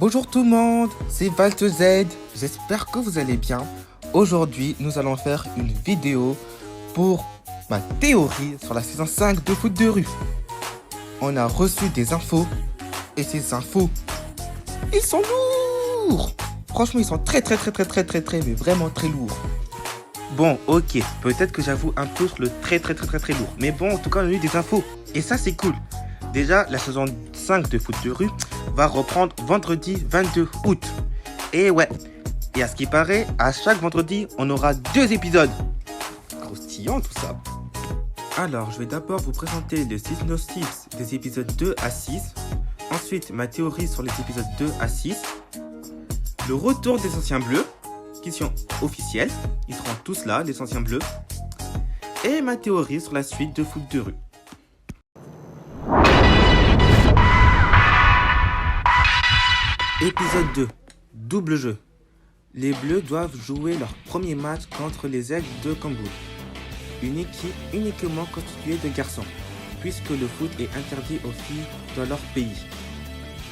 Bonjour tout le monde, c'est ValteZ, j'espère que vous allez bien. Aujourd'hui, nous allons faire une vidéo pour ma théorie sur la saison 5 de foot de rue. On a reçu des infos, et ces infos, ils sont lourds. Franchement, ils sont très, mais vraiment très lourds. Bon, ok, peut-être que j'avoue un peu sur le très lourd. Mais bon, en tout cas, on a eu des infos, et ça c'est cool. Déjà, la saison 5 de foot de rue va reprendre vendredi 22 août. Et ouais, et à ce qui paraît, à chaque vendredi, on aura 2 épisodes. Croustillant tout ça. Alors, je vais d'abord vous présenter le synopsis des épisodes 2 à 6. Ensuite, ma théorie sur les épisodes 2 à 6. Le retour des anciens bleus, qui sont officiels. Ils seront tous là, les anciens bleus. Et ma théorie sur la suite de foot de rue. Épisode 2. Double jeu. Les Bleus doivent jouer leur premier match contre les Aigles de Camboul. Une équipe uniquement constituée de garçons, puisque le foot est interdit aux filles dans leur pays.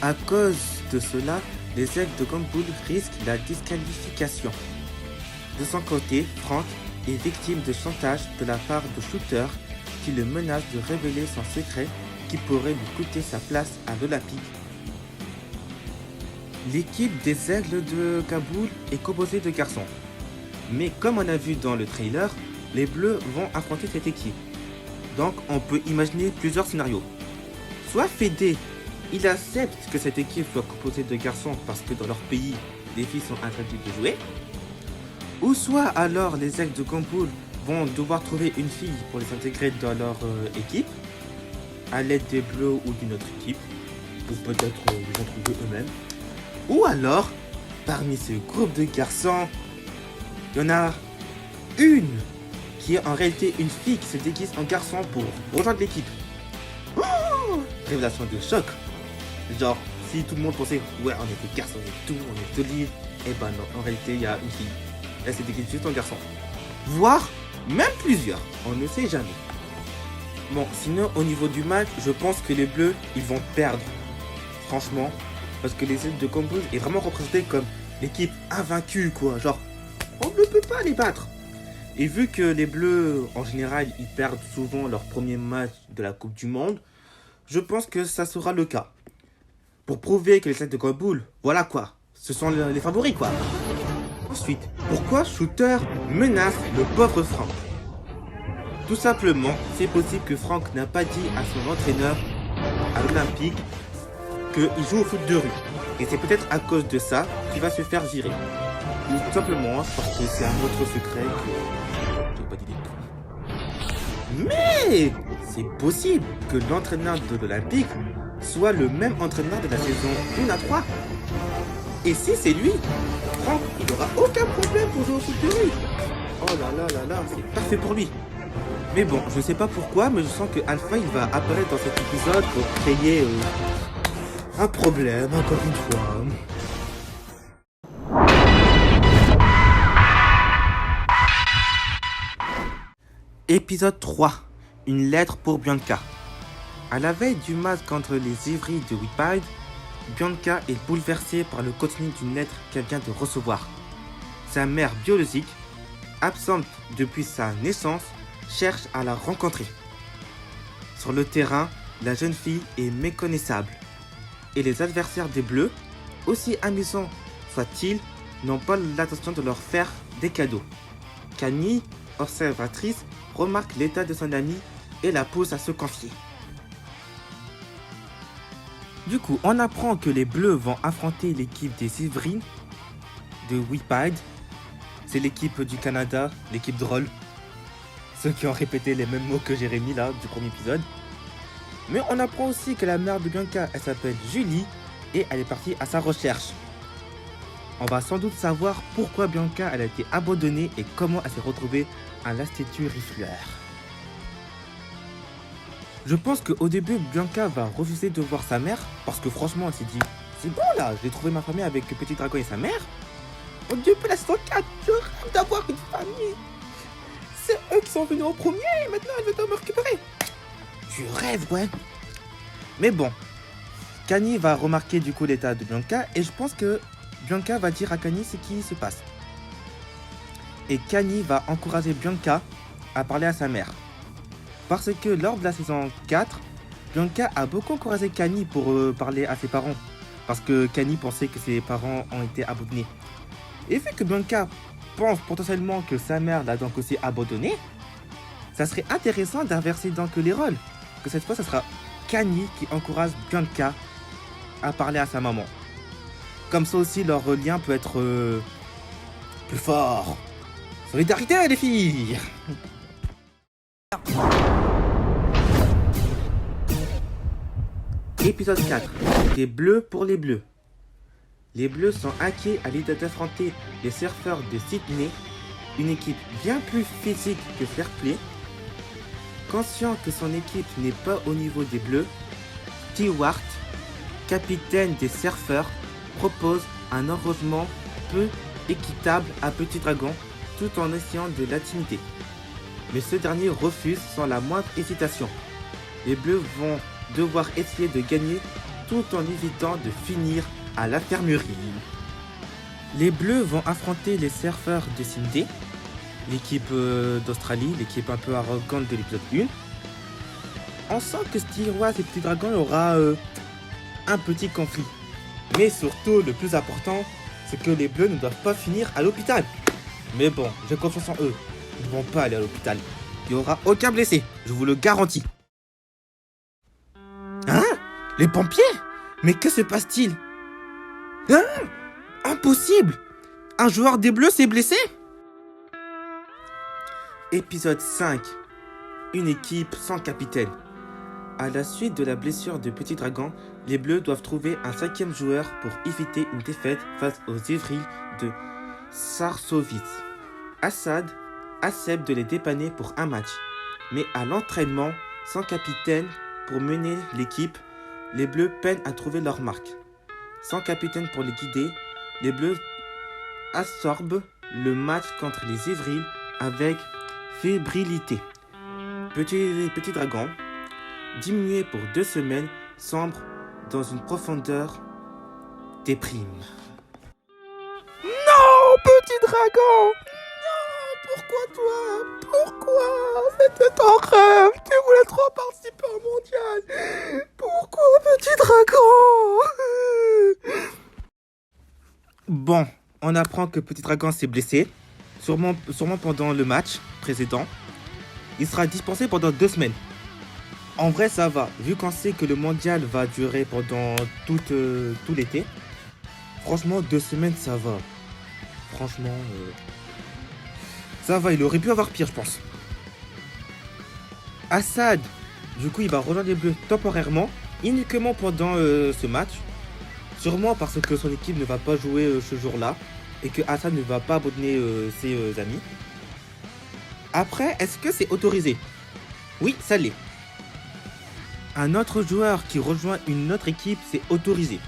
À cause de cela, les Aigles de Camboul risquent la disqualification. De son côté, Franck est victime de chantage de la part de Shooter qui le menace de révéler son secret qui pourrait lui coûter sa place à l'Olympique. L'équipe des Aigles de Kaboul est composée de garçons. Mais comme on a vu dans le trailer, les Bleus vont affronter cette équipe. Donc on peut imaginer plusieurs scénarios. Soit Fédé, il accepte que cette équipe soit composée de garçons parce que dans leur pays, les filles sont interdites de jouer. Ou soit alors les Aigles de Kaboul vont devoir trouver une fille pour les intégrer dans leur équipe, à l'aide des Bleus ou d'une autre équipe. Ou peut-être ils vont trouver eux-mêmes. Ou alors, parmi ce groupe de garçons, il y en a une qui est en réalité une fille qui se déguise en garçon pour rejoindre l'équipe. Oh, révélation de choc. Genre, si tout le monde pensait, ouais, on est des garçons et tout, on est solides, et ben non, en réalité, il y a une fille. Elle se déguise juste en garçon. Voire, même plusieurs, on ne sait jamais. Bon, sinon, au niveau du match, je pense que les Bleus, ils vont perdre. Franchement. Parce que les Aigles de Kaboul est vraiment représenté comme l'équipe invaincue, quoi. Genre, on ne peut pas les battre. Et vu que les Bleus, en général, ils perdent souvent leur premier match de la Coupe du Monde, je pense que ça sera le cas. Pour prouver que les Aigles de Kaboul, voilà quoi, ce sont les favoris, quoi. Ensuite, pourquoi Shooter menace le pauvre Franck? Tout simplement, c'est possible que Franck n'a pas dit à son entraîneur à l'Olympique qu'il joue au foot de rue. Et c'est peut-être à cause de ça qu'il va se faire virer. Ou tout simplement parce que c'est un autre secret que j'ai pas dit du tout. Mais c'est possible que l'entraîneur de l'Olympique soit le même entraîneur de la saison 1 à 3. Et si c'est lui, Franck, il n'aura aucun problème pour jouer au foot de rue. Oh là, c'est parfait pour lui. Mais bon, je sais pas pourquoi, mais je sens que Alpha il va apparaître dans cet épisode pour créer un problème, encore une fois. Épisode 3. Une lettre pour Bianca. À la veille du match contre les Ivry de Whitby, Bianca est bouleversée par le contenu d'une lettre qu'elle vient de recevoir. Sa mère biologique, absente depuis sa naissance, cherche à la rencontrer. Sur le terrain, la jeune fille est méconnaissable. Et les adversaires des Bleus, aussi amusants soient-ils, n'ont pas l'intention de leur faire des cadeaux. Camille, observatrice, remarque l'état de son amie et la pousse à se confier. Du coup, on apprend que les Bleus vont affronter l'équipe des Ivry de Winnipeg. C'est l'équipe du Canada, l'équipe drôle. Ceux qui ont répété les mêmes mots que Jérémy là, du premier épisode. Mais on apprend aussi que la mère de Bianca, elle s'appelle Julie et elle est partie à sa recherche. On va sans doute savoir pourquoi Bianca elle a été abandonnée et comment elle s'est retrouvée à l'Institut Riffleur. Je pense qu'au début, Bianca va refuser de voir sa mère parce que franchement, elle s'est dit c'est bon là, j'ai trouvé ma famille avec Petit Dragon et sa mère. Au début, la saison 4, je rêve d'avoir une famille. C'est eux qui sont venus en premier et maintenant elle veut me récupérer. Tu rêves, ouais. Mais bon, Kani va remarquer du coup l'état de Bianca et je pense que Bianca va dire à Kani ce qui se passe. Et Kani va encourager Bianca à parler à sa mère. Parce que lors de la saison 4, Bianca a beaucoup encouragé Kani pour parler à ses parents. Parce que Kani pensait que ses parents ont été abandonnés. Et vu que Bianca pense potentiellement que sa mère l'a donc aussi abandonné, ça serait intéressant d'inverser donc les rôles. Que cette fois, ça sera Kani qui encourage Bianca à parler à sa maman. Comme ça aussi, leur lien peut être plus fort. Solidarité, les filles! Épisode 4. Des bleus pour les bleus. Les bleus sont inquiets à l'idée d'affronter les surfeurs de Sydney, une équipe bien plus physique que Fairplay. Conscient que son équipe n'est pas au niveau des bleus, Stewart, capitaine des surfeurs, propose un arrangement peu équitable à Petit Dragon tout en essayant de l'intimider. Mais ce dernier refuse sans la moindre hésitation. Les bleus vont devoir essayer de gagner tout en évitant de finir à l'infirmerie. Les bleus vont affronter les surfeurs de Sydney, l'équipe d'Australie, l'équipe un peu arrogante de l'épisode 1. On sent que Stewart et Petit Dragon aura un petit conflit. Mais surtout, le plus important, c'est que les bleus ne doivent pas finir à l'hôpital. Mais bon, j'ai confiance en eux. Ils ne vont pas aller à l'hôpital. Il n'y aura aucun blessé, je vous le garantis. Hein? Les pompiers? Mais que se passe-t-il? Hein? Impossible! Un joueur des bleus s'est blessé? Épisode 5. Une équipe sans capitaine. À la suite de la blessure de Petit Dragon, les bleus doivent trouver un 5e joueur pour éviter une défaite face aux Ivrils de Sarsovitz. Assad accepte de les dépanner pour un match, mais à l'entraînement, sans capitaine pour mener l'équipe, les bleus peinent à trouver leur marque. Sans capitaine pour les guider, les bleus absorbent le match contre les Ivrils avec fébrilité. Petit Dragon, diminué pour 2 semaines, sombre dans une profondeur déprime. Non, Petit Dragon! Non, pourquoi toi? Pourquoi? C'était ton rêve! Tu voulais trop participer au mondial! Pourquoi, Petit Dragon? Bon, on apprend que Petit Dragon s'est blessé, sûrement pendant le match précédent. Il sera dispensé pendant 2 semaines. En vrai, ça va, vu qu'on sait que le mondial va durer pendant tout l'été. Franchement, 2 semaines, ça va. Franchement, ça va, il aurait pu avoir pire, je pense. Assad, du coup, il va rejoindre les bleus temporairement, uniquement pendant ce match. Sûrement parce que son équipe ne va pas jouer ce jour-là et que Assad ne va pas abandonner ses amis. Après, est-ce que c'est autorisé? Oui, ça l'est. Un autre joueur qui rejoint une autre équipe, c'est autorisé.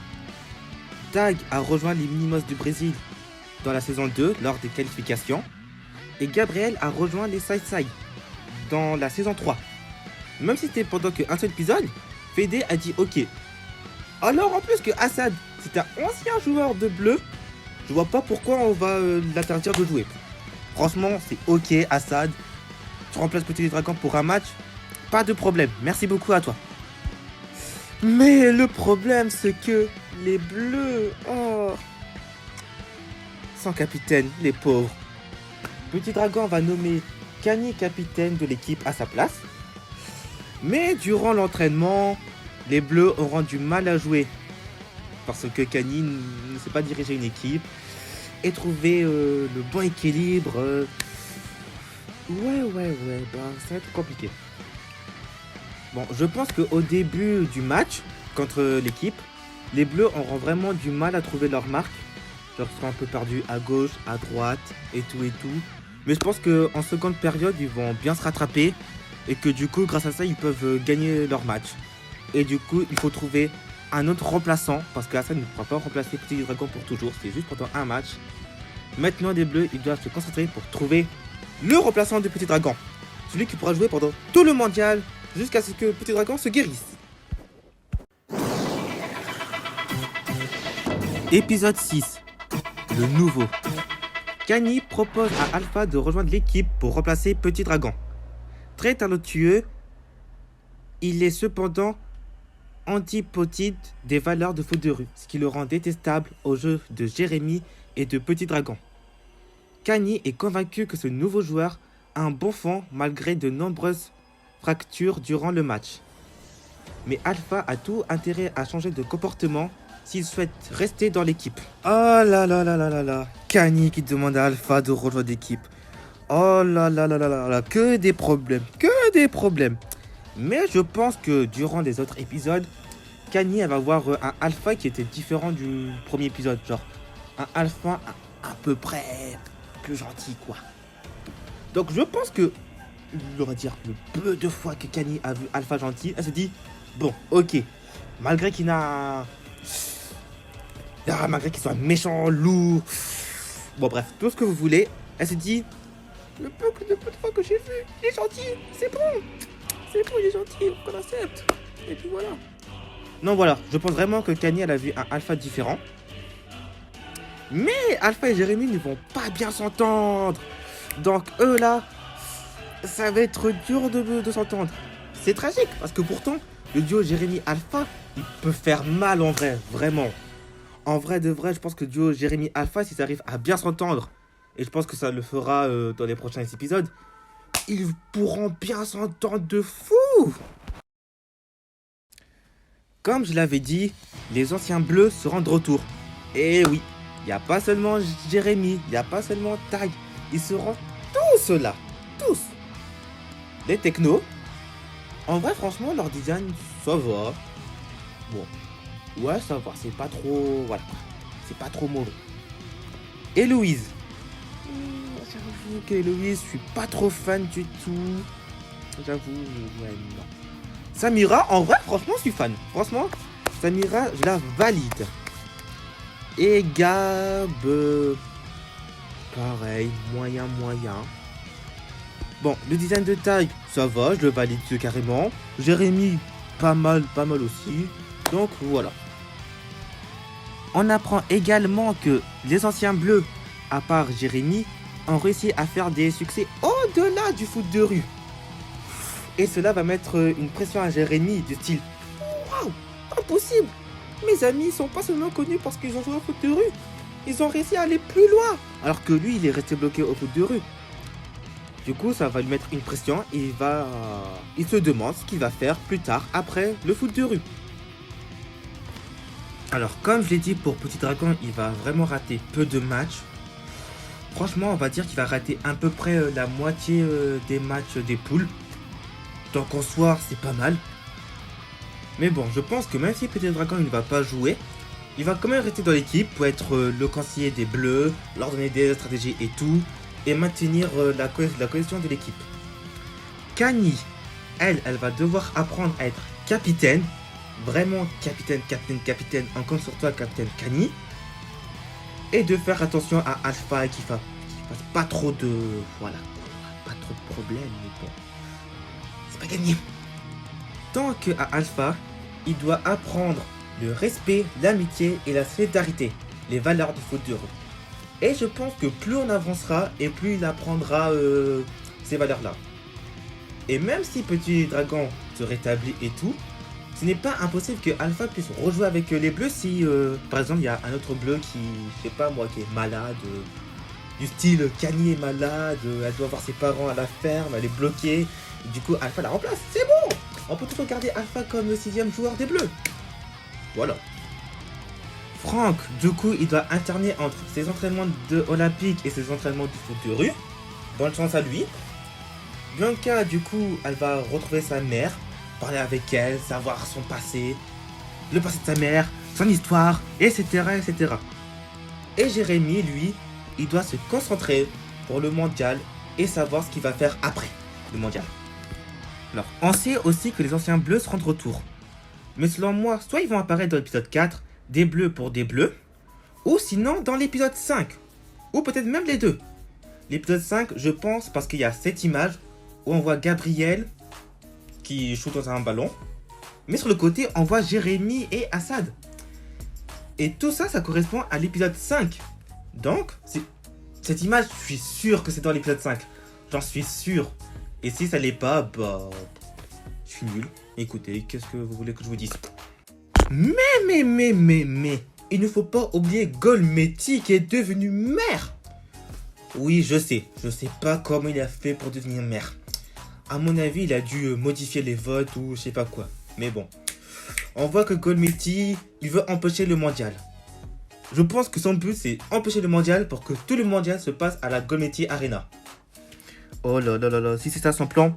Tag a rejoint les Minimos du Brésil dans la saison 2 lors des qualifications. Et Gabriel a rejoint les Side Side dans la saison 3. Même si c'était pendant qu'un seul épisode, Fede a dit ok. Alors en plus que Assad, c'est un ancien joueur de bleu, je vois pas pourquoi on va l'interdire de jouer. Franchement, c'est ok Assad. Tu remplaces Petit Dragon pour un match, pas de problème. Merci beaucoup à toi. Mais le problème, c'est que les bleus... Oh, sans capitaine, les pauvres. Petit Dragon va nommer Kani capitaine de l'équipe à sa place. Mais durant l'entraînement, les bleus auront du mal à jouer. Parce que Kani ne sait pas diriger une équipe. Et trouver le bon équilibre... Ouais, bah, ça va être compliqué. Bon, je pense qu'au début du match contre l'équipe, les bleus auront vraiment du mal à trouver leur marque. Genre, ils seront un peu perdus à gauche, à droite, et tout. Mais je pense qu'en seconde période, ils vont bien se rattraper. Et que du coup, grâce à ça, ils peuvent gagner leur match. Et du coup, il faut trouver un autre remplaçant. Parce que Hassan ne pourra pas remplacer Petit Dragon pour toujours. C'est juste pendant un match. Maintenant, les bleus, ils doivent se concentrer pour trouver le remplaçant de Petit Dragon. Celui qui pourra jouer pendant tout le mondial. Jusqu'à ce que Petit Dragon se guérisse. Épisode 6. Le nouveau. Kani propose à Alpha de rejoindre l'équipe pour remplacer Petit Dragon. Très talentueux, il est cependant antipode des valeurs de foot de rue, ce qui le rend détestable aux jeux de Jérémy et de Petit Dragon. Kani est convaincu que ce nouveau joueur a un bon fond malgré de nombreuses fractures durant le match. Mais Alpha a tout intérêt à changer de comportement s'il souhaite rester dans l'équipe. Oh là là là là là là. Kani qui demande à Alpha de rejoindre l'équipe. Oh là là là là là là. Que des problèmes. Que des problèmes. Mais je pense que durant les autres épisodes, Kani elle va voir un Alpha qui était différent du premier épisode. Genre un Alpha à peu près plus gentil quoi. Donc je pense que, on va dire, le peu de fois que Kani a vu Alpha gentil, elle se dit, bon, ok, malgré qu'il n'a... malgré qu'il soit méchant, lourd, bon bref, tout ce que vous voulez, elle se dit, le peu de fois que j'ai vu, il est gentil, c'est bon, il est gentil, on l'accepte, et puis voilà. Non voilà, je pense vraiment que Kani elle a vu un Alpha différent. Mais Alpha et Jérémy ne vont pas bien s'entendre. Donc eux là, ça va être dur de s'entendre. C'est tragique parce que pourtant, le duo Jérémy-Alpha, il peut faire mal en vrai, vraiment. En vrai de vrai, je pense que le duo Jérémy-Alpha, s'ils arrivent à bien s'entendre, et je pense que ça le fera dans les prochains épisodes, ils pourront bien s'entendre de fou. Comme je l'avais dit, les anciens bleus seront de retour. Et oui, il n'y a pas seulement Jérémy, il n'y a pas seulement Tag, ils seront tous là, tous. Les technos, en vrai franchement leur design ça va. Bon, ouais ça va, c'est pas trop, voilà, c'est pas trop mauvais. Héloïse, j'avoue qu'Héloïse, je suis pas trop fan du tout. J'avoue, ouais non. Samira, en vrai franchement je suis fan. Franchement, Samira, je la valide. Et Gab, pareil, moyen. Bon, le design de taille, ça va, je le valide carrément. Jérémy, pas mal aussi. Donc voilà. On apprend également que les anciens bleus, à part Jérémy, ont réussi à faire des succès au-delà du foot de rue. Et cela va mettre une pression à Jérémy du style waouh, impossible! Mes amis sont pas seulement connus parce qu'ils ont joué au foot de rue. Ils ont réussi à aller plus loin. Alors que lui, il est resté bloqué au foot de rue. Du coup, ça va lui mettre une pression et il se demande ce qu'il va faire plus tard après le foot de rue. Alors, comme je l'ai dit pour Petit Dragon, il va vraiment rater peu de matchs. Franchement, on va dire qu'il va rater à peu près la moitié des matchs des poules. Donc en soi, c'est pas mal. Mais bon, je pense que même si Petit Dragon il ne va pas jouer, il va quand même rester dans l'équipe pour être le conseiller des bleus, leur donner des stratégies et tout, et maintenir la cohésion de l'équipe. Kani, elle va devoir apprendre à être capitaine, vraiment capitaine, on compte sur toi capitaine Kani, et de faire attention à Alpha qui fasse pas trop de... voilà, pas trop de problèmes, mais bon, c'est pas gagné. Tant qu'à Alpha, il doit apprendre le respect, l'amitié et la solidarité, les valeurs du foot de rue. Et je pense que plus on avancera et plus il apprendra ces valeurs-là. Et même si Petit Dragon se rétablit et tout, ce n'est pas impossible que Alpha puisse rejouer avec les bleus si, par exemple, il y a un autre bleu qui, je sais pas moi, qui est malade, du style Kani est malade, elle doit voir ses parents à la ferme, elle est bloquée, du coup Alpha la remplace, c'est bon! On peut toujours garder Alpha comme le 6ème joueur des bleus. Voilà. Franck, du coup, il doit alterner entre ses entraînements olympiques et ses entraînements du foot de rue. Bonne chance à lui. Bianca, du coup, elle va retrouver sa mère, parler avec elle, savoir son passé, le passé de sa mère, son histoire, etc. etc. Et Jérémy, lui, il doit se concentrer pour le mondial et savoir ce qu'il va faire après le mondial. Alors, on sait aussi que les anciens bleus seront de retour. Mais selon moi, soit ils vont apparaître dans l'épisode 4, des bleus pour des bleus, ou sinon dans l'épisode 5, ou peut-être même les deux. L'épisode 5, je pense, parce qu'il y a cette image où on voit Gabriel qui shoot dans un ballon, mais sur le côté, on voit Jérémy et Assad. Et tout ça, ça correspond à l'épisode 5. Donc, cette image, je suis sûr que c'est dans l'épisode 5. J'en suis sûr. Et si ça l'est pas, bah... je suis nul. Écoutez, qu'est-ce que vous voulez que je vous dise? Mais... il ne faut pas oublier Golmeti qui est devenu maire. Oui, je sais pas comment il a fait pour devenir maire. À mon avis, il a dû modifier les votes ou je sais pas quoi. Mais bon, on voit que Golmeti, il veut empêcher le mondial. Je pense que son but, c'est empêcher le mondial pour que tout le mondial se passe à la Golmeti Arena. Oh là là là là, si c'est ça son plan,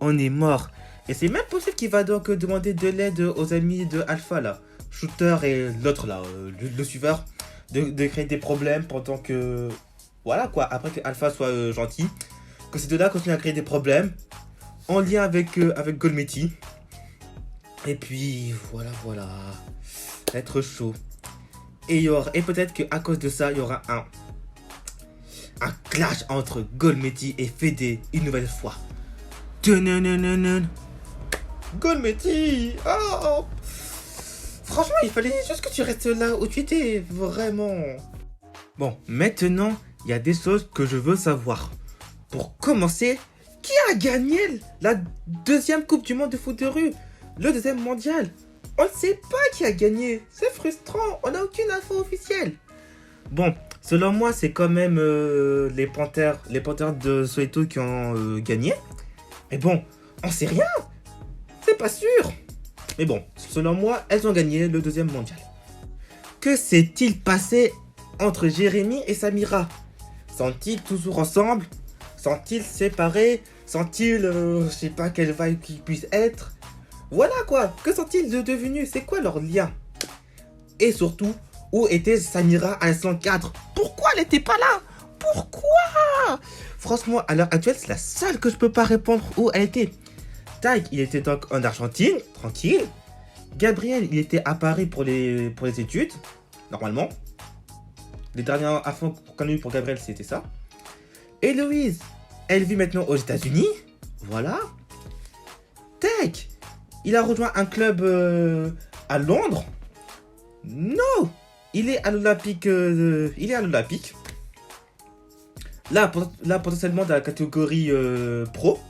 on est mort. Et c'est même possible qu'il va donc demander de l'aide aux amis de Alpha là. Shooter et l'autre là, le suiveur, de créer des problèmes pendant que... Voilà quoi, après que Alpha soit gentil, que ces deux-là continuent à créer des problèmes, en lien avec Golmeti. Et puis, voilà, ça va être chaud. Et peut-être qu'à cause de ça, il y aura un clash entre Golmeti et Fede une nouvelle fois. Golmeti, oh! Franchement, il fallait juste que tu restes là où tu étais, vraiment. Bon, maintenant, il y a des choses que je veux savoir. Pour commencer, qui a gagné la deuxième Coupe du Monde de foot de rue? Le deuxième mondial? On ne sait pas qui a gagné. C'est frustrant, on n'a aucune info officielle. Bon, selon moi, c'est quand même les Panthères de Soweto qui ont gagné. Mais bon, on sait rien. C'est pas sûr. Mais bon, selon moi, elles ont gagné le deuxième mondial. Que s'est-il passé entre Jérémy et Samira? Sont-ils toujours ensemble? Sont-ils séparés? Sont-ils, je sais pas quelle vibe qu'ils puissent être? Voilà quoi, que sont-ils devenus? C'est quoi leur lien? Et surtout, où était Samira à l'instant 4? Pourquoi elle n'était pas là? Pourquoi? Franchement, à l'heure actuelle, c'est la seule que je peux pas répondre où elle était. Taïk, il était donc en Argentine, tranquille. Gabriel, il était à Paris pour les études, normalement. Les dernières infos qu'on a eues pour Gabriel, c'était ça. Héloïse, elle vit maintenant aux États-Unis. Voilà. Tech, il a rejoint un club à Londres. Non, il est à l'Olympique. Là, potentiellement dans la catégorie pro.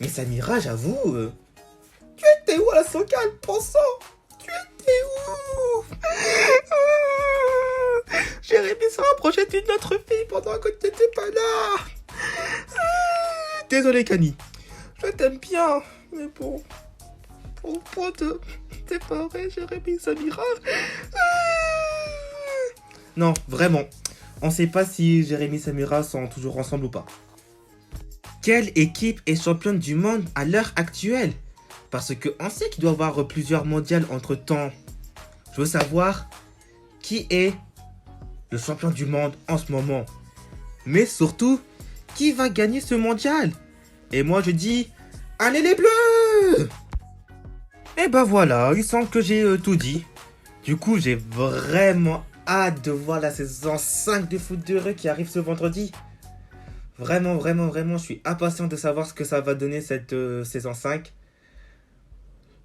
Mais Samira, j'avoue, tu étais où à la 104%? Tu étais où? Jérémy se rapprochait d'une autre fille pendant que tu n'étais pas là. Désolé, Kani. Je t'aime bien, mais bon, au point de séparer Jérémy et Samira. Non, vraiment. On sait pas si Jérémy et Samira sont toujours ensemble ou pas. Quelle équipe est championne du monde à l'heure actuelle? Parce qu'on sait qu'il doit y avoir plusieurs mondiales entre temps. Je veux savoir qui est le champion du monde en ce moment. Mais surtout, qui va gagner ce mondial? Et moi je dis, allez les bleus! Et ben voilà, il semble que j'ai tout dit. Du coup, j'ai vraiment hâte de voir la saison 5 de foot de rue qui arrive ce vendredi. Vraiment, je suis impatient de savoir ce que ça va donner cette saison 5.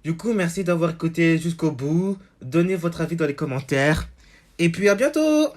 Du coup, merci d'avoir écouté jusqu'au bout. Donnez votre avis dans les commentaires. Et puis à bientôt!